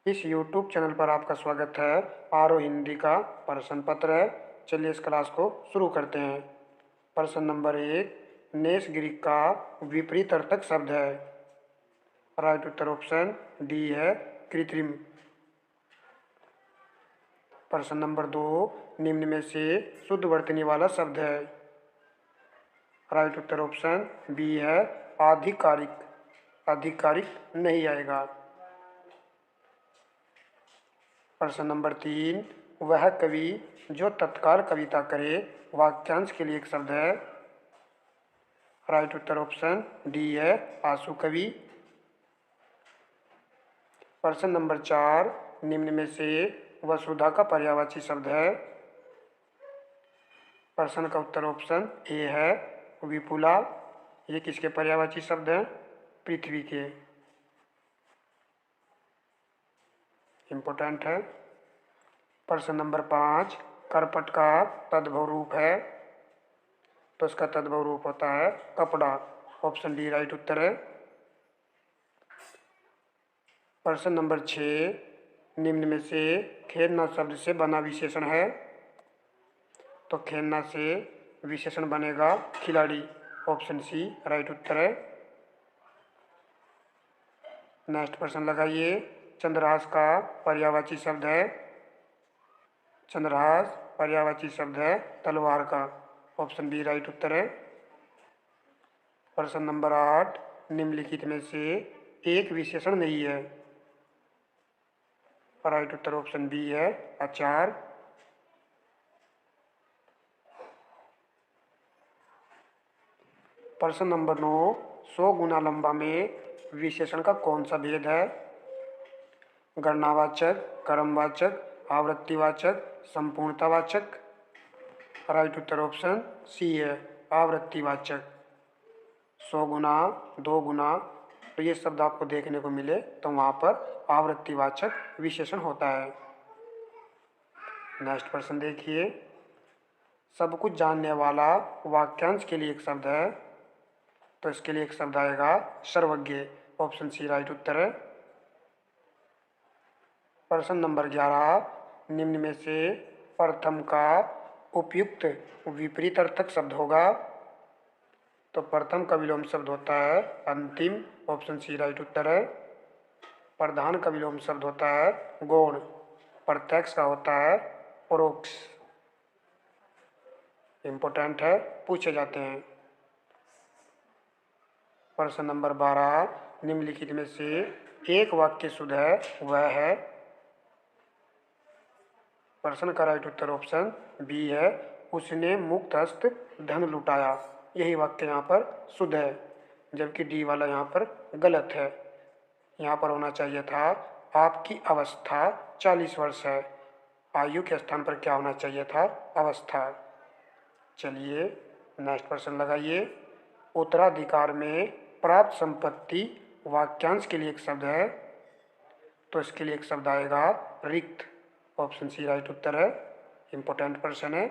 इस YouTube channel पर आपका स्वागत है। आरो हिंदी का प्रश्न पत्र है। चलिए इस क्लास को शुरू करते हैं। प्रश्न नंबर 1, नेस ग्रीक का विपरीत अर्थक शब्द है। राइट उत्तर ऑप्शन डी है, कृत्रिम। प्रश्न नंबर 2, निम्न में से शुद्ध वर्तनी वाला शब्द है। राइट उत्तर ऑप्शन बी है, आधिकारिक। आधिकारिक नहीं आएगा। प्रश्न नंबर 3, वह कवि जो तत्काल कविता करे वाक्यांश के लिए एक शब्द है। राइट उत्तर ऑप्शन डी है, आंसू कवि। प्रश्न नंबर 4, निम्न में से वसुधा का पर्यायवाची शब्द है। प्रश्न का उत्तर ऑप्शन ए है, विपुला। ये किसके पर्यायवाची शब्द हैं? पृथ्वी के। इम्पोर्टेंट है। प्रश्न नंबर 5, करपट का तद्भव रूप है, तो इसका तद्भव रूप होता है कपड़ा। ऑप्शन डी राइट उत्तर है। प्रश्न नंबर 6, निम्न में से खेलना शब्द से बना विशेषण है, तो खेलना से विशेषण बनेगा खिलाड़ी। ऑप्शन सी राइट उत्तर है। नेक्स्ट प्रश्न लगाइए। चंद्रहास का पर्यायवाची शब्द है। चंद्रहास पर्यायवाची शब्द है तलवार का। ऑप्शन बी राइट उत्तर है। प्रश्न नंबर 8, निम्नलिखित में से एक विशेषण नहीं है। राइट उत्तर ऑप्शन बी है, अचार। प्रश्न नंबर 9, 100 गुना लंबा में विशेषण का कौन सा भेद है? गणनावाचक, क्रमवाचक, आवृत्तिवाचक, संपूर्णतावाचक। राइट उत्तर ऑप्शन सी है, आवृत्तिवाचक। 100 गुना, 2 गुना, तो ये शब्द आपको देखने को मिले तो वहाँ पर आवृत्तिवाचक विशेषण होता है। नेक्स्ट प्रश्न देखिए। सब कुछ जानने वाला वाक्यांश के लिए एक शब्द है, तो इसके लिए एक शब्द आएगा सर्वज्ञ। ऑप्शन सी राइट उत्तर है। प्रश्न नंबर 11, निम्न में से प्रथम का उपयुक्त विपरीत अर्थक शब्द होगा, तो प्रथम का विलोम शब्द होता है अंतिम। ऑप्शन सी राइट उत्तर है। प्रधान का विलोम शब्द होता है गौण। प्रत्यक्ष का होता है परोक्ष। इम्पोर्टेंट है, पूछे जाते हैं। प्रश्न नंबर 12, निम्नलिखित में से एक वाक्य शुद्ध है, वह है। प्रश्न का राइट उत्तर ऑप्शन बी है, उसने मुक्त हस्त धन लुटाया। यही वाक्य यहाँ पर शुद्ध है, जबकि डी वाला यहाँ पर गलत है। यहाँ पर होना चाहिए था, आपकी अवस्था 40 वर्ष है। आयु के स्थान पर क्या होना चाहिए था? अवस्था। चलिए नेक्स्ट प्रश्न लगाइए। उत्तराधिकार में प्राप्त संपत्ति वाक्यांश के लिए एक शब्द है, तो इसके लिए एक शब्द आएगा रिक्त। ऑप्शन सी राइट उत्तर है। इंपॉर्टेंट प्रश्न है।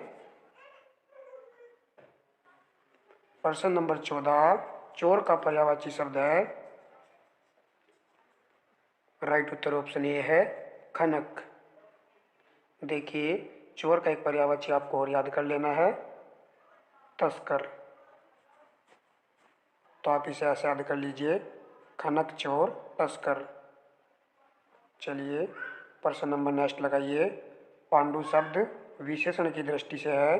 प्रश्न नंबर 14, चोर का पर्यायवाची शब्द है। राइट उत्तर ऑप्शन ए है, खनक। देखिए, चोर का एक पर्यायवाची आपको और याद कर लेना है, तस्कर। तो आप इसे ऐसे याद कर लीजिए, खनक, चोर, तस्कर। चलिए प्रश्न नंबर नेक्स्ट लगाइए। पांडु शब्द विशेषण की दृष्टि से है।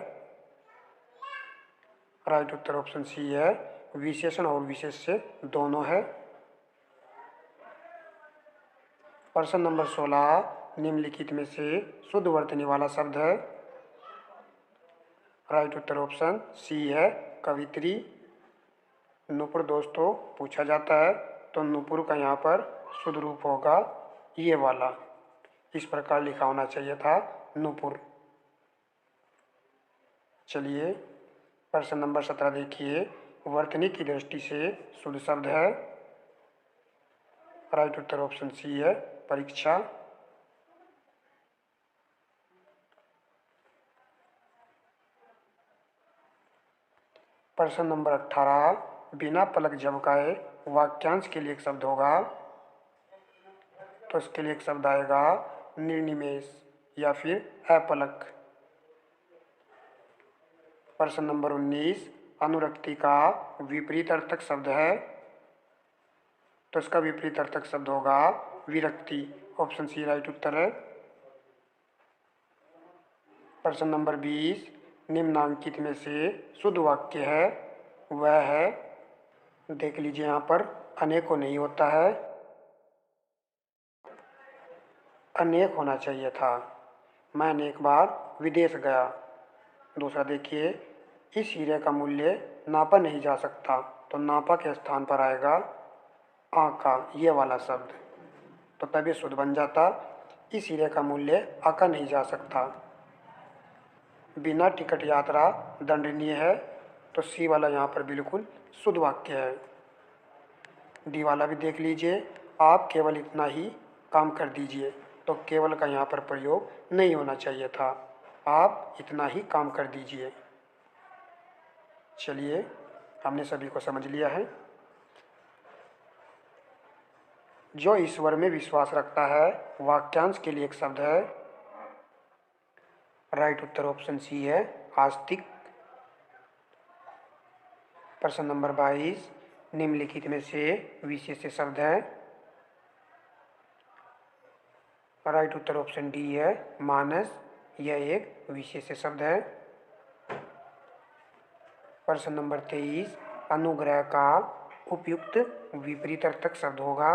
राइट उत्तर ऑप्शन सी है, विशेषण और विशेष्य दोनों है। प्रश्न नंबर 16, निम्नलिखित में से शुद्ध वर्तनी वाला शब्द है। राइट उत्तर ऑप्शन सी है, कवित्री। नुपुर दोस्तों पूछा जाता है, तो नुपुर का यहाँ पर शुद्ध रूप होगा ये वाला। इस प्रकार लिखा होना चाहिए था, नुपुर। चलिए प्रश्न नंबर 17 देखिए। वर्तनी की दृष्टि से शुद्ध शब्द है। राइट उत्तर ऑप्शन सी है, परीक्षा। प्रश्न नंबर 18, बिना पलक झपकाए वाक्यांश के लिए एक शब्द होगा, तो इसके लिए एक शब्द आएगा निर्निमेष या फिर अपलक। प्रश्न नंबर 19, अनुरक्ति का विपरीत अर्थक शब्द है, तो इसका विपरीत अर्थक शब्द होगा विरक्ति। ऑप्शन सी राइट उत्तर है। प्रश्न नंबर 20, निम्नांकित में से शुद्ध वाक्य है वह है, देख लीजिए यहाँ पर अनेकों नहीं होता है, अनेक होना चाहिए था। मैंने एक बार विदेश गया। दूसरा देखिए, इस हीरे का मूल्य नापा नहीं जा सकता, तो नापा के स्थान पर आएगा आका, ये वाला शब्द, तो तभी शुद्ध बन जाता। इस हीरे का मूल्य आका नहीं जा सकता। बिना टिकट यात्रा दंडनीय है, तो सी वाला यहाँ पर बिल्कुल शुद्ध वाक्य है। डी वाला भी देख लीजिए, आप केवल इतना ही काम कर दीजिए, तो केवल का यहाँ पर प्रयोग नहीं होना चाहिए था, आप इतना ही काम कर दीजिए। चलिए, हमने सभी को समझ लिया है। जो ईश्वर में विश्वास रखता है वाक्यांश के लिए एक शब्द है, राइट उत्तर ऑप्शन सी है आस्तिक। प्रश्न नंबर 22, निम्नलिखित में से विशेष्य शब्द है, राइट उत्तर ऑप्शन डी है मानस, यह एक विशेष्य शब्द है। प्रश्न नंबर 23, अनुग्रह का उपयुक्त विपरीत अर्थक शब्द होगा,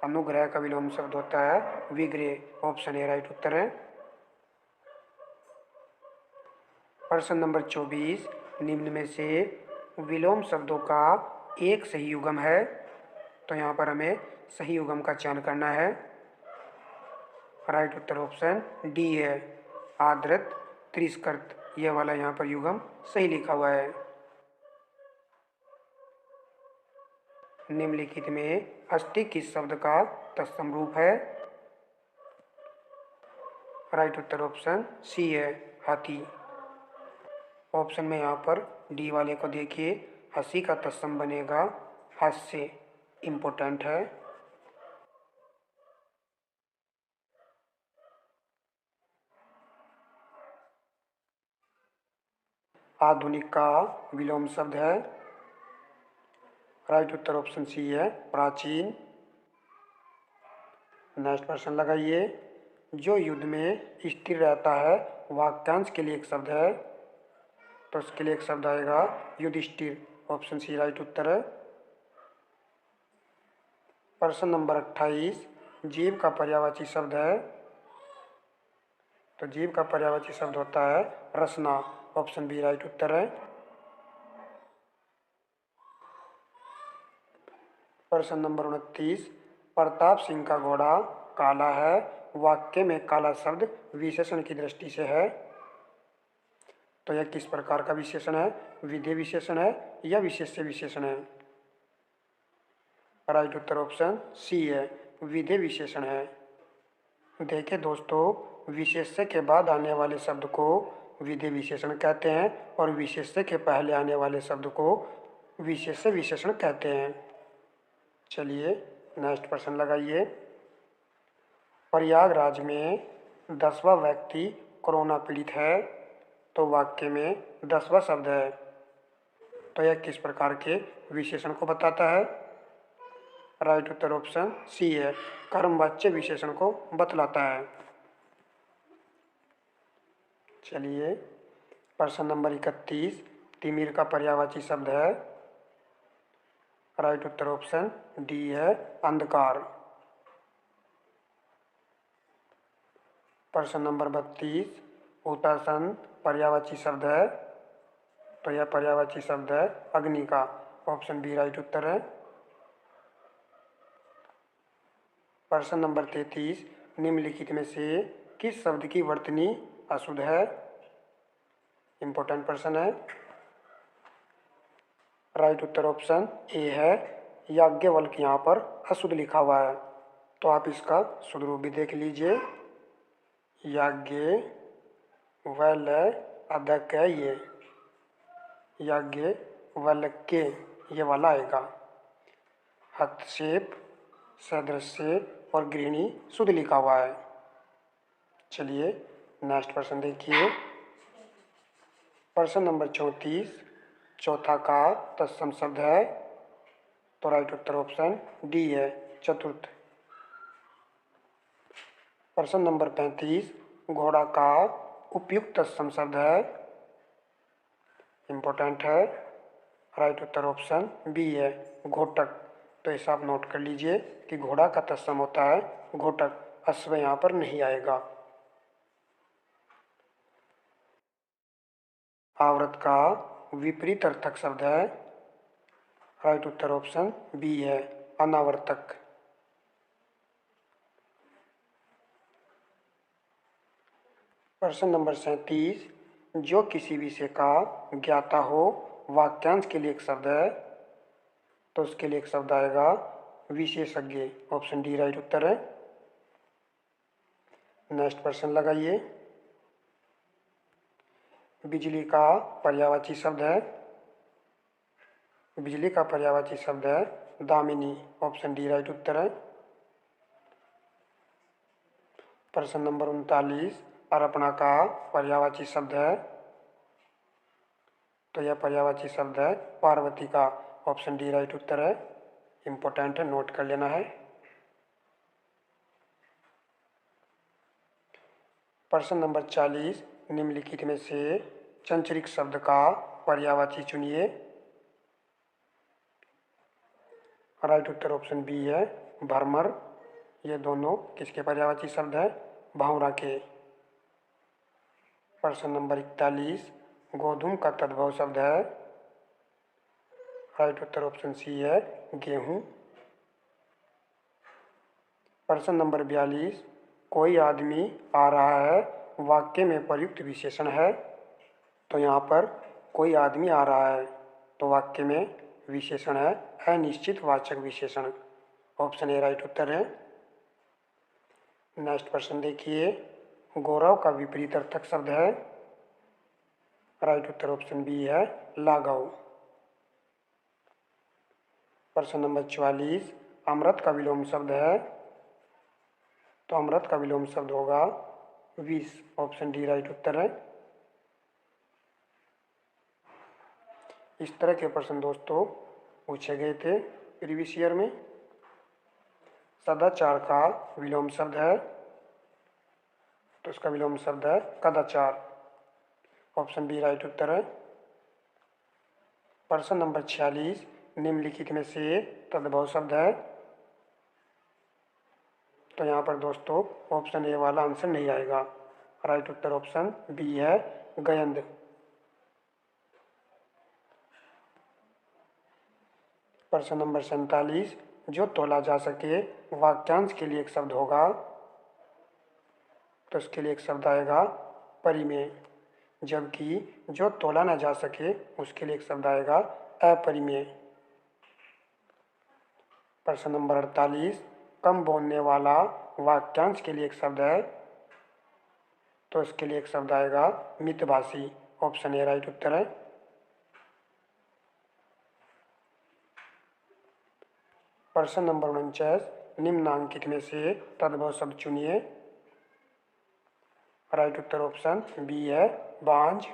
अनुग्रह का विलोम शब्द होता है विग्रह। ऑप्शन ए राइट उत्तर है। प्रश्न नंबर 24, निम्न में से विलोम शब्दों का एक सही युगम है, तो यहाँ पर हमें सही युगम का चयन करना है, राइट उत्तर ऑप्शन डी है आदृत तिरस्कृत, यह वाला यहाँ पर युगम सही लिखा हुआ है। निम्नलिखित में अस्थि किस शब्द का तत्सम रूप है, राइट उत्तर ऑप्शन सी है हाथी। ऑप्शन में यहाँ पर डी वाले को देखिए, हंसी का तत्सम बनेगा हास्य, इम्पोर्टेंट है। आधुनिक का विलोम शब्द है, राइट उत्तर ऑप्शन सी है प्राचीन। नेक्स्ट प्रश्न लगाइए, जो युद्ध में स्थिर रहता है वाक्यांश के लिए एक शब्द है, तो इसके लिए एक शब्द आएगा युधिष्ठिर। ऑप्शन सी राइट उत्तर है। प्रश्न नंबर 28, जीव का पर्यायवाची शब्द है, तो जीव का पर्यायवाची शब्द होता है रसना। ऑप्शन बी राइट उत्तर है। प्रश्न नंबर 29, प्रताप सिंह का घोड़ा काला है, वाक्य में काला शब्द विशेषण की दृष्टि से है, तो यह किस प्रकार का विशेषण है, विधेय विशेषण है या विशेष्य विशेषण है, राइट उत्तर ऑप्शन सी है विधेय विशेषण है। देखिए दोस्तों, विशेष्य के बाद आने वाले शब्द को विधेय विशेषण कहते हैं और विशेष्य के पहले आने वाले शब्द को विशेष्य विशेषण कहते हैं। चलिए नेक्स्ट प्रश्न लगाइए, प्रयागराज में 10वां व्यक्ति कोरोना पीड़ित है, तो वाक्य में 10वां शब्द है, तो यह किस प्रकार के विशेषण को बताता है, राइट उत्तर ऑप्शन सी है कर्मवाच्य विशेषण को बतलाता है। चलिए प्रश्न नंबर 31, तिमिर का पर्यायवाची शब्द है, राइट उत्तर ऑप्शन डी है अंधकार। प्रश्न नंबर 32, हुतासन पर्यायवाची शब्द है, तो यह पर्यायवाची शब्द है अग्नि का। ऑप्शन बी राइट उत्तर है। प्रश्न नंबर 33, निम्नलिखित में से किस शब्द की वर्तनी अशुद्ध है, इंपॉर्टेंट प्रश्न है, राइट उत्तर ऑप्शन ए है याज्ञवल्क्य, यहाँ पर अशुद्ध लिखा हुआ है, तो आप इसका शुद्ध रूप भी देख लीजिए, याज्ञवल्क्य अदक है, ये याज्ञवल्क्य ये वाला आएगा। हस्तक्षेप, सदृश्य और गृहिणी शुद्ध लिखा हुआ है। चलिए नेक्स्ट प्रश्न देखिए। प्रश्न नंबर 34, चौथा का तत्सम शब्द है, तो राइट उत्तर ऑप्शन डी है, चतुर्थ। प्रश्न नंबर 35, घोड़ा का उपयुक्त तत्सम शब्द है, इम्पोर्टेंट है, राइट उत्तर ऑप्शन बी है, घोटक। तो इसे आप नोट कर लीजिए कि घोड़ा का तत्सम होता है घोटक, अश्व यहाँ पर नहीं आएगा। आवृत का विपरीत अर्थक शब्द है, राइट उत्तर ऑप्शन बी है, अनावर्तक। प्रश्न नंबर 37, जो किसी विषय का ज्ञाता हो वाक्यांश के लिए एक शब्द है, तो उसके लिए एक शब्द आएगा विशेषज्ञ, ऑप्शन डी राइट उत्तर है। नेक्स्ट प्रश्न लगाइए। बिजली का पर्यायवाची शब्द है, बिजली का पर्यायवाची शब्द है दामिनी, ऑप्शन डी राइट उत्तर है। प्रश्न नंबर 39, अर्पणा का पर्यायवाची शब्द है, तो यह पर्यायवाची शब्द है पार्वती का, ऑप्शन डी राइट उत्तर है, इंपॉर्टेंट है, नोट कर लेना है। प्रश्न नंबर 40, निम्नलिखित में से चंचरिक शब्द का पर्यायवाची चुनिए, राइट उत्तर ऑप्शन बी है, भरमर। ये दोनों किसके पर्यायवाची शब्द है, भावरा के। प्रश्न नंबर 41, गोधूम का तद्भव शब्द है, राइट उत्तर ऑप्शन सी है, गेहूं। प्रश्न नंबर 42, कोई आदमी आ रहा है वाक्य में प्रयुक्त विशेषण है, तो यहाँ पर कोई आदमी आ रहा है, तो वाक्य में विशेषण है अनिश्चित वाचक विशेषण, ऑप्शन ए राइट उत्तर है। नेक्स्ट प्रश्न देखिए। गौरव का विपरीत अर्थक शब्द है, राइट उत्तर ऑप्शन बी है, लाघव। प्रश्न नंबर 44, अमृत का विलोम शब्द है, तो अमृत का विलोम शब्द होगा विष, ऑप्शन डी राइट उत्तर है। इस तरह के प्रश्न दोस्तों पूछे गए थे प्रीवियस ईयर में। सदाचार का विलोम शब्द है, तो उसका विलोम शब्द है कदाचार, ऑप्शन बी राइट उत्तर है। प्रश्न नंबर 46, निम्नलिखित में से तद्भव शब्द है, तो यहाँ पर दोस्तों ऑप्शन ए वाला आंसर नहीं आएगा, राइट उत्तर ऑप्शन बी है, गयंद। प्रश्न नंबर 47, जो तोला जा सके वाक्यांश के लिए एक शब्द होगा, तो उसके लिए एक शब्द आएगा परिमेय, जबकि जो तोला न जा सके उसके लिए एक शब्द आएगा अपरिमेय। प्रश्न नंबर 48, कम बोलने वाला वाक्यांश के लिए एक शब्द है, तो इसके लिए एक शब्द आएगा मितभाषी, ऑप्शन ए राइट उत्तर है। प्रश्न नंबर 49, निम्नांकित में से तद्भव शब्द चुनिए, राइट उत्तर ऑप्शन बी है, बांझ।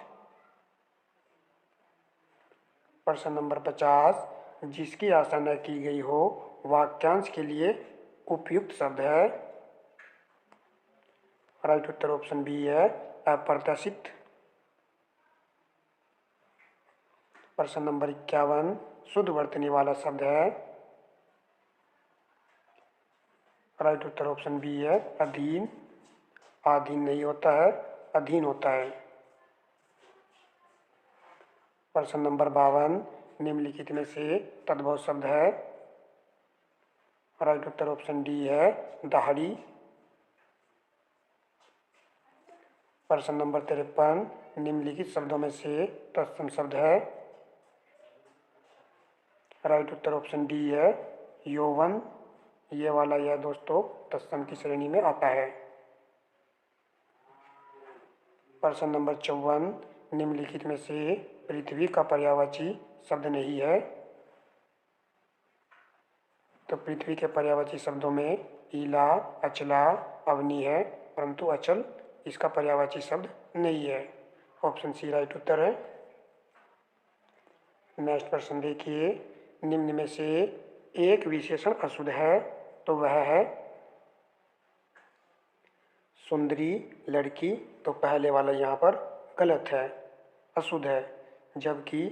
प्रश्न नंबर 50, जिसकी आशा न की गई हो वाक्यांश के लिए उपयुक्त शब्द है, राइट उत्तर ऑप्शन बी है, अप्रत्याशित। प्रश्न नंबर 51, शुद्ध वर्तनी वाला शब्द है, राइट उत्तर ऑप्शन बी है, अधीन। आधीन नहीं होता है, अधीन होता है। प्रश्न नंबर 52, निम्नलिखित में से तद्भव शब्द है, राइट उत्तर ऑप्शन डी है, दाढ़ी। प्रश्न नंबर 53, निम्नलिखित शब्दों में से तत्सम शब्द है, राइट उत्तर ऑप्शन डी है, यौवन। ये वाला यह दोस्तों तत्सम की श्रेणी में आता है। प्रश्न नंबर 54, निम्नलिखित में से पृथ्वी का पर्यायवाची शब्द नहीं है, तो पृथ्वी के पर्यायवाची शब्दों में ईला, अचला, अवनी है, परंतु अचल इसका पर्यायवाची शब्द नहीं है। ऑप्शन सी राइट उत्तर है। नेक्स्ट प्रश्न देखिए, निम्न में से एक विशेषण अशुद्ध है तो वह है सुंदरी लड़की। तो पहले वाला यहाँ पर गलत है, अशुद्ध है, जबकि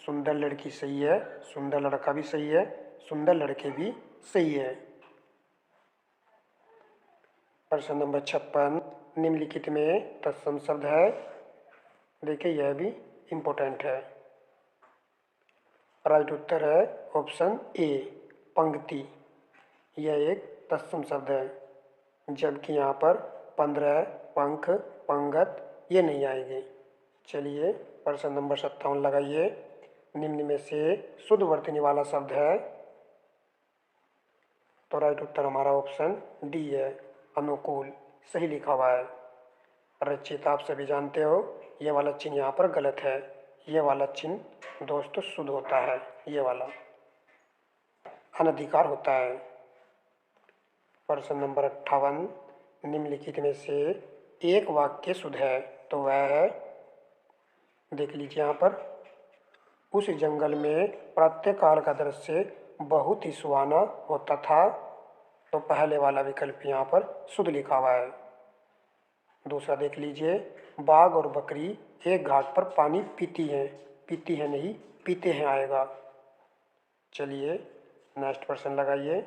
सुंदर लड़की सही है, सुंदर लड़का भी सही है, सुंदर लड़के भी सही है। प्रश्न नंबर 56, निम्नलिखित में तत्सम शब्द है। देखिए यह भी इम्पोर्टेंट है। राइट उत्तर है ऑप्शन ए, पंक्ति। यह एक तत्सम शब्द है, जबकि यहाँ पर 15, पंख, पंगत ये नहीं आएंगे। चलिए प्रश्न नंबर 57 लगाइए। निम्न में से शुद्ध वर्तनी वाला शब्द है। तो राइट उत्तर हमारा ऑप्शन डी है, अनुकूल, सही लिखा हुआ है। रचित आप सभी जानते हो, ये वाला चिन्ह यहाँ पर गलत है। ये वाला चिन्ह दोस्तों शुद्ध होता है, ये वाला अनधिकार होता है। प्रश्न नंबर 58, निम्नलिखित में से एक वाक्य शुद्ध है तो वह है, देख लीजिए यहाँ पर, उस जंगल में प्रातःकाल का दृश्य बहुत ही सुहाना होता था। तो पहले वाला विकल्प यहाँ पर शुद्ध लिखा हुआ है। दूसरा देख लीजिए, बाघ और बकरी एक घाट पर पानी पीती है नहीं पीते हैं आएगा। चलिए नेक्स्ट प्रश्न लगाइए।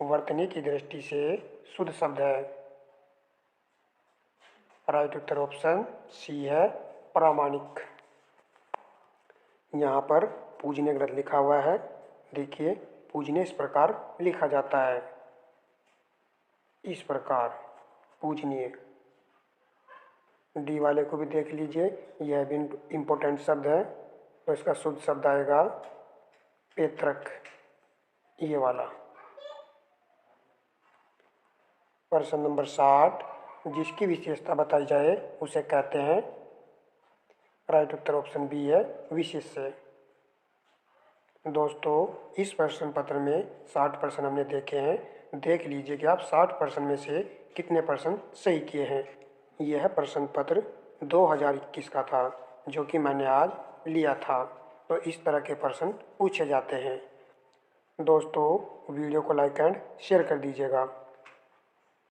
वर्तनी की दृष्टि से शुद्ध शब्द है। राइट उत्तर ऑप्शन सी है, प्रामाणिक। यहाँ पर पूजनीय ग्रंथ लिखा हुआ है। देखिए पूजनीय इस प्रकार लिखा जाता है, इस प्रकार पूजनीय। डी वाले को भी देख लीजिए, यह भी इम्पोर्टेंट शब्द है। तो इसका शुद्ध शब्द आएगा पेत्रक, ये वाला। प्रश्न नंबर 60, जिसकी विशेषता बताई जाए उसे कहते हैं। राइट उत्तर ऑप्शन बी है, विशेष्य। दोस्तों इस प्रश्न पत्र में 60 प्रश्न हमने देखे हैं। देख लीजिए कि आप 60 प्रश्न में से कितने प्रश्न सही किए हैं। यह प्रश्न पत्र 2021 का था, जो कि मैंने आज लिया था। तो इस तरह के प्रश्न पूछे जाते हैं। दोस्तों वीडियो को लाइक एंड शेयर कर दीजिएगा।